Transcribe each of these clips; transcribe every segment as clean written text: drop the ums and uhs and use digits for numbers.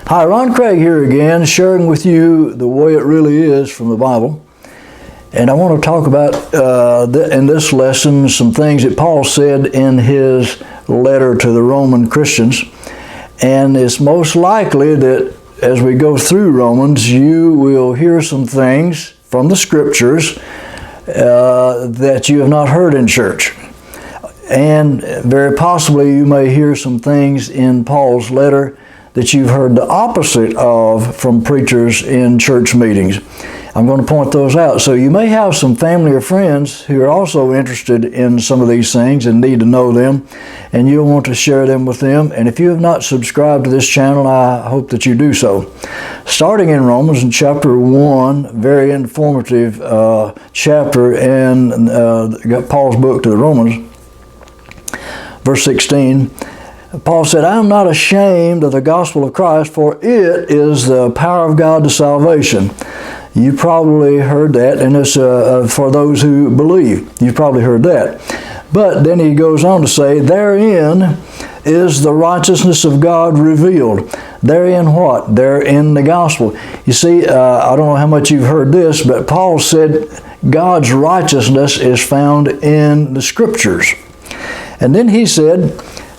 Hi, Ron Craig here again, sharing with you the way it really is from the Bible. And I want to talk about, in this lesson, some things that Paul said in his letter to the Roman Christians. And it's most likely that as we go through Romans, you will hear some things from the Scriptures that you have not heard in church. And very possibly you may hear some things in Paul's letter that you've heard the opposite of from preachers in church meetings. I'm going to point those out. So you may have some family or friends who are also interested in some of these things and need to know them, and you'll want to share them with them. And if you have not subscribed to this channel, I hope that you do so. Starting in Romans in chapter 1, very informative chapter in Paul's book to the Romans, verse 16, Paul said, I am not ashamed of the gospel of Christ, for it is the power of God to salvation. You probably heard that, and it's for those who believe. You've probably heard that. But then he goes on to say, therein is the righteousness of God revealed. Therein what? Therein the gospel. You see, I don't know how much you've heard this, but Paul said God's righteousness is found in the Scriptures. And then he said,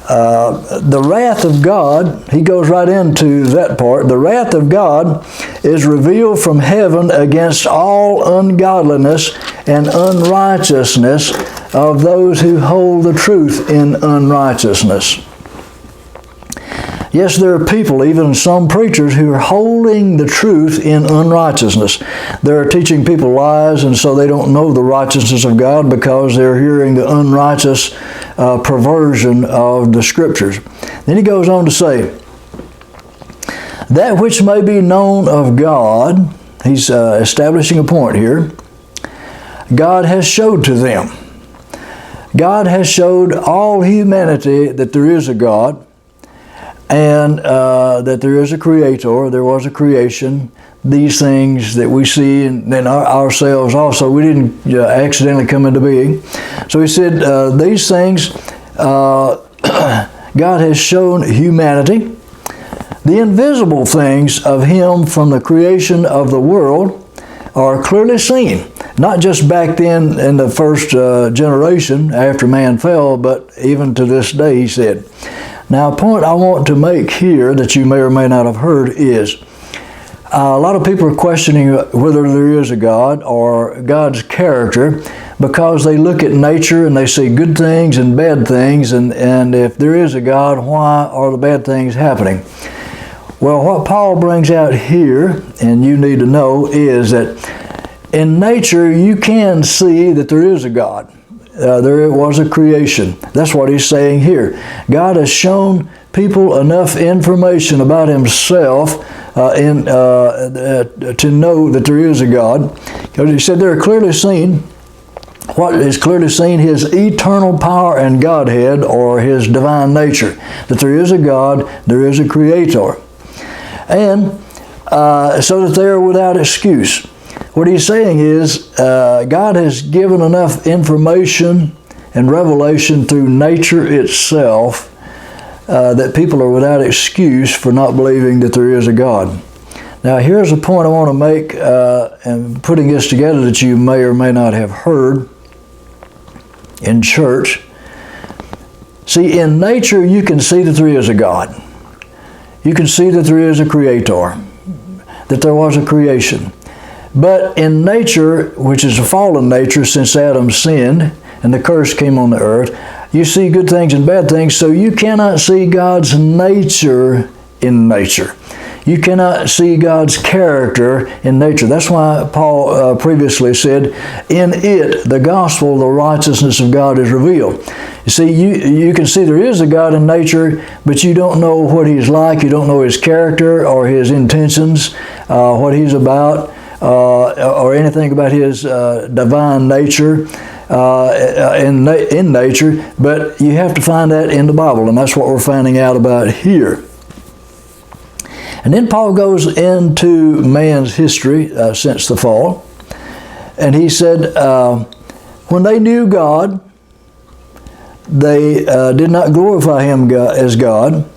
the wrath of God, he goes right into that part, the wrath of God is revealed from heaven against all ungodliness and unrighteousness of those who hold the truth in unrighteousness. Yes, there are people, even some preachers, who are holding the truth in unrighteousness. They're teaching people lies, and so they don't know the righteousness of God because they're hearing the unrighteous perversion of the Scriptures. Then he goes on to say, that which may be known of God, he's establishing a point here, God has showed to them. God has showed all humanity that there is a God, and that there is a creator, there was a creation. These things that we see and then ourselves also, we didn't accidentally come into being. So he said, these things God has shown humanity. The invisible things of Him from the creation of the world are clearly seen. Not just back then in the first generation after man fell, but even to this day, he said. Now, a point I want to make here that you may or may not have heard is a lot of people are questioning whether there is a God or God's character because they look at nature and they see good things and bad things, and if there is a God, why are the bad things happening? Well, what Paul brings out here, and you need to know, is that in nature you can see that there is a God. There was a creation. That's what he's saying here. God has shown people enough information about Himself to know that there is a God. Because he said they're clearly seen. What is clearly seen? His eternal power and Godhead, or His divine nature. That there is a God, there is a Creator. And so that they are without excuse. What he's saying is God has given enough information and revelation through nature itself that people are without excuse for not believing that there is a God. Now here's a point I want to make and putting this together that you may or may not have heard in church. See, in nature you can see that there is a God. You can see that there is a Creator, that there was a creation. But in nature, which is a fallen nature since Adam sinned and the curse came on the earth, you see good things and bad things, so you cannot see God's nature in nature. You cannot see God's character in nature. That's why Paul previously said, in it, the gospel, the righteousness of God is revealed. You see, you can see there is a God in nature, but you don't know what He's like. You don't know His character or His intentions, what He's about. Or anything about His divine nature in nature, but you have to find that in the Bible, and that's what we're finding out about here. And then Paul goes into man's history since the fall, and he said, when they knew God, they did not glorify Him as God,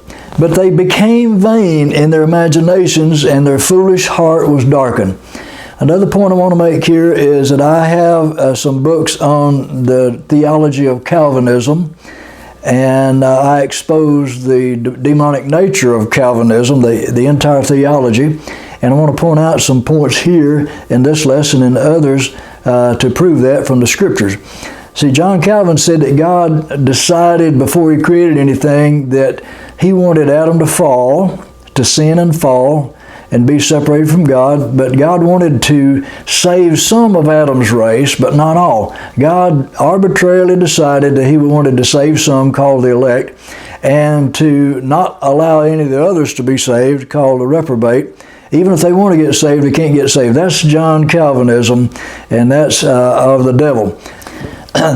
But they became vain in their imaginations, and their foolish heart was darkened. Another point I want to make here is that I have some books on the theology of Calvinism, and I expose the demonic nature of Calvinism, the entire theology. And I want to point out some points here in this lesson and others to prove that from the Scriptures. See, John Calvin said that God decided before He created anything that He wanted Adam to fall, to sin and fall, and be separated from God, but God wanted to save some of Adam's race, but not all. God arbitrarily decided that He wanted to save some, called the elect, and to not allow any of the others to be saved, called the reprobate. Even if they want to get saved, they can't get saved. That's John Calvinism, and that's of the devil.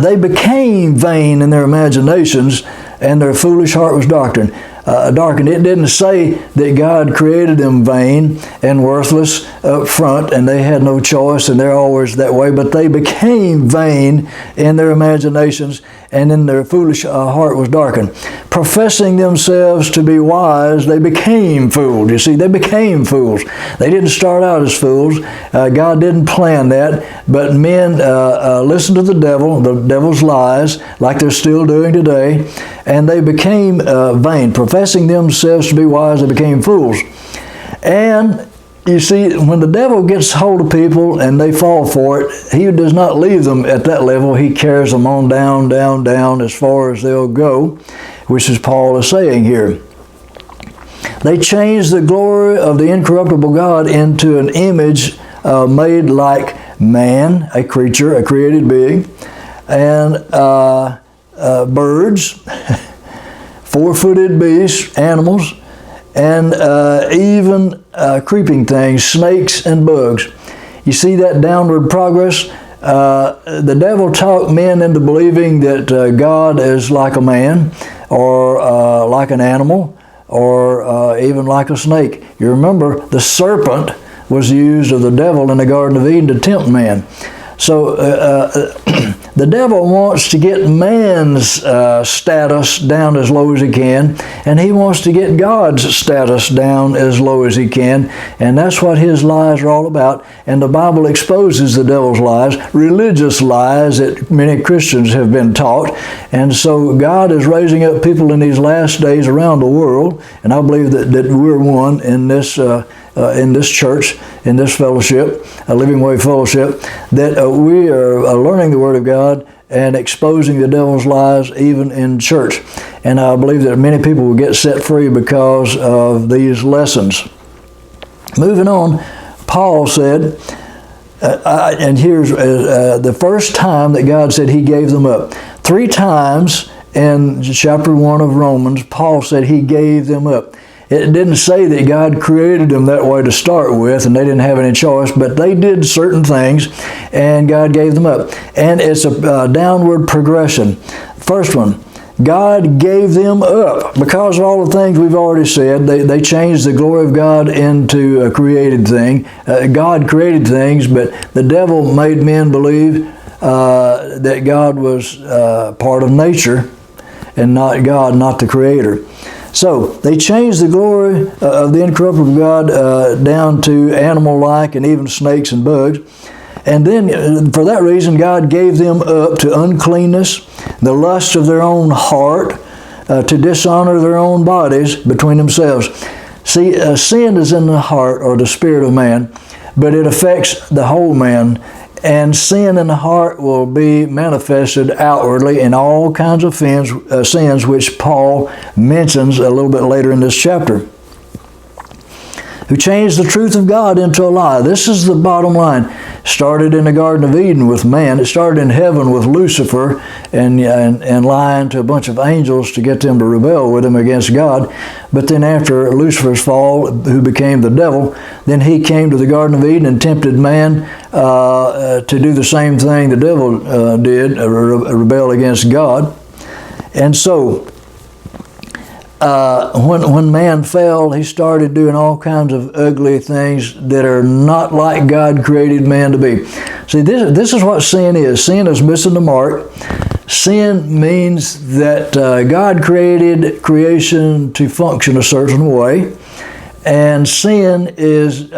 They became vain in their imaginations, and their foolish heart was darkened. It didn't say that God created them vain and worthless up front, and they had no choice, and they're always that way, but they became vain in their imaginations, and in their foolish heart was darkened. Professing themselves to be wise, they became fools. You see, they became fools. They didn't start out as fools. God didn't plan that, but men listened to the devil's lies, like they're still doing today, and they became vain. Professing themselves to be wise, they became fools. And you see, when the devil gets hold of people and they fall for it, he does not leave them at that level. He carries them on down, down, down as far as they'll go, which is Paul is saying here. They changed the glory of the incorruptible God into an image made like man, a creature, a created being, and birds, four-footed beasts, animals, and even creeping things, snakes and bugs. You see that downward progress? The devil talked men into believing that God is like a man, or like an animal, or even like a snake. You remember, the serpent was used of the devil in the Garden of Eden to tempt man. So the devil wants to get man's status down as low as he can, and he wants to get God's status down as low as he can, and that's what his lies are all about. And the Bible exposes the devil's lies, religious lies that many Christians have been taught. And so God is raising up people in these last days around the world, and I believe that we're one in this church, in this fellowship, a Living Way Fellowship, that we are learning the Word of God and exposing the devil's lies even in church. And I believe that many people will get set free because of these lessons. Moving on, Paul said, and here's the first time that God said He gave them up. 3 times in chapter 1 of Romans, Paul said He gave them up. It didn't say that God created them that way to start with, and they didn't have any choice, but they did certain things, and God gave them up. And it's a downward progression. First one, God gave them up. Because of all the things we've already said, they changed the glory of God into a created thing. God created things, but the devil made men believe that God was part of nature and not God, not the Creator. So they changed the glory of the incorruptible God down to animal-like and even snakes and bugs. And then for that reason, God gave them up to uncleanness, the lust of their own heart, to dishonor their own bodies between themselves. See, sin is in the heart or the spirit of man, but it affects the whole man. And sin in the heart will be manifested outwardly in all kinds of sins, which Paul mentions a little bit later in this chapter. Who changed the truth of God into a lie. This is the bottom line. Started in the Garden of Eden with man. It started in heaven with Lucifer and lying to a bunch of angels to get them to rebel with him against God. But then after Lucifer's fall, who became the devil, then he came to the Garden of Eden and tempted man to do the same thing the devil did, rebel against God. And so, when man fell, he started doing all kinds of ugly things that are not like God created man to be. See, this is what sin is. Sin is missing the mark. Sin means that God created creation to function a certain way, and sin is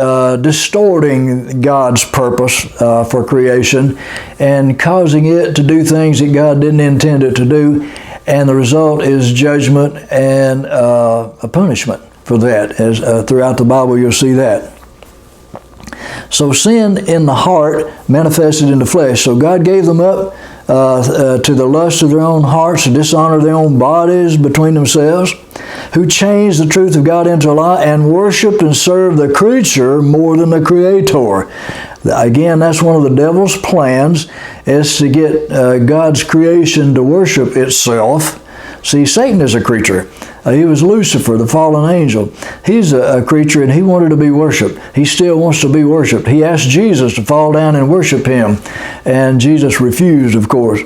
distorting God's purpose for creation and causing it to do things that God didn't intend it to do, and the result is judgment and a punishment for that. As throughout the Bible you'll see that. So sin in the heart manifested in the flesh. So God gave them up to the lust of their own hearts, to dishonor their own bodies between themselves, who changed the truth of God into a lie and worshiped and served the creature more than the Creator. Again, that's one of the devil's plans, is to get God's creation to worship itself. See, Satan is a creature. He was Lucifer, the fallen angel. He's a creature, and he wanted to be worshipped. He still wants to be worshipped. He asked Jesus to fall down and worship him, and Jesus refused, of course.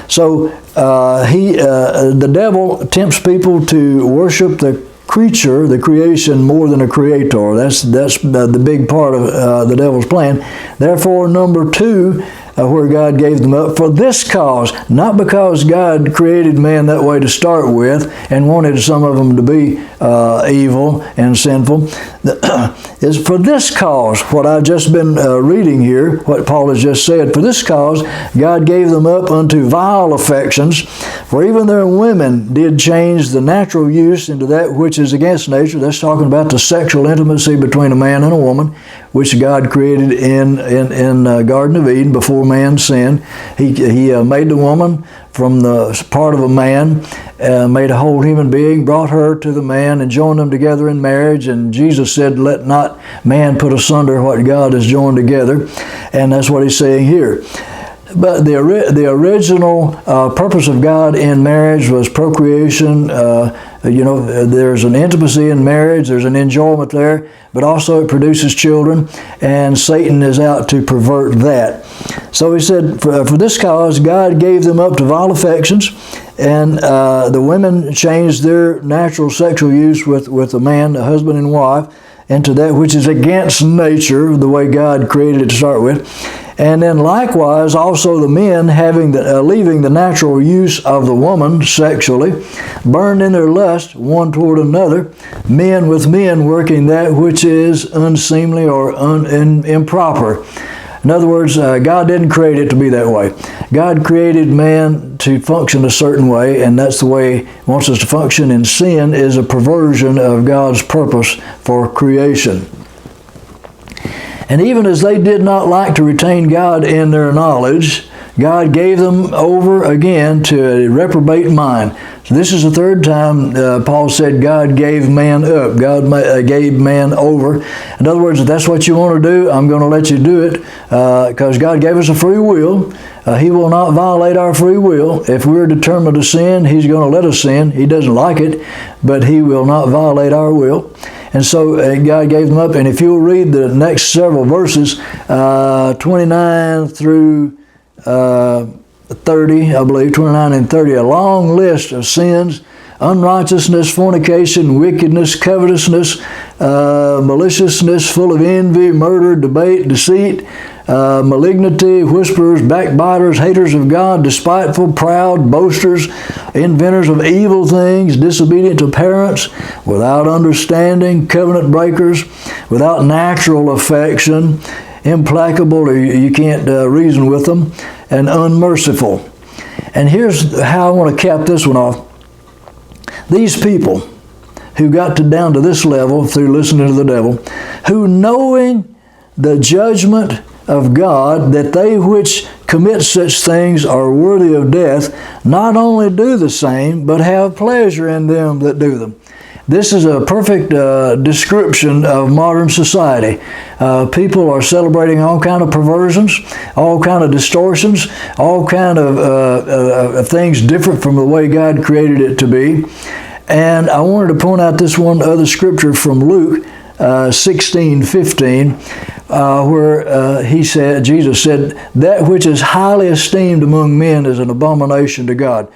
So the devil tempts people to worship the creature, the creation, more than a creator. That's the big part of the devil's plan. Therefore, number two, where God gave them up for this cause, not because God created man that way to start with and wanted some of them to be evil and sinful, is for this cause, what I've just been reading here, what Paul has just said. For this cause, God gave them up unto vile affections, for even their women did change the natural use into that which is against nature. That's talking about the sexual intimacy between a man and a woman, which God created in Garden of Eden before man sinned. He made the woman from the part of a man, made a whole human being, brought her to the man, and joined them together in marriage. And Jesus said, let not man put asunder what God has joined together. And that's what he's saying here. But the original purpose of God in marriage was procreation. There's an intimacy in marriage, there's an enjoyment there, but also it produces children, and Satan is out to pervert that. So he said, for this cause, God gave them up to vile affections, and the women changed their natural sexual use with a man, a husband and wife, into that which is against nature, the way God created it to start with. And then likewise, also the men, leaving the natural use of the woman sexually, burned in their lust one toward another, men with men working that which is unseemly or improper. In other words, God didn't create it to be that way. God created man to function a certain way, and that's the way He wants us to function. And sin is a perversion of God's purpose for creation. And even as they did not like to retain God in their knowledge, God gave them over again to a reprobate mind. So this is the third time Paul said God gave man up. God gave man over. In other words, if that's what you want to do, I'm going to let you do it, because God gave us a free will. He will not violate our free will. If we're determined to sin, He's going to let us sin. He doesn't like it, but He will not violate our will. And so God gave them up. And if you'll read the next several verses, 29 through 30, I believe, 29 and 30, a long list of sins: unrighteousness, fornication, wickedness, covetousness, maliciousness, full of envy, murder, debate, deceit, malignity, whisperers, backbiters, haters of God, despiteful, proud, boasters, inventors of evil things, disobedient to parents, without understanding, covenant breakers, without natural affection, implacable, or you can't reason with them, and unmerciful. And here's how I want to cap this one off. These people who got down to this level through listening to the devil, who knowing the judgment of God, that they which commit such things are worthy of death, not only do the same, but have pleasure in them that do them. This is a perfect description of modern society. People are celebrating all kind of perversions, all kind of distortions, all kind of things different from the way God created it to be. And I wanted to point out this one other scripture from Luke 16:15, where Jesus said, "That which is highly esteemed among men is an abomination to God."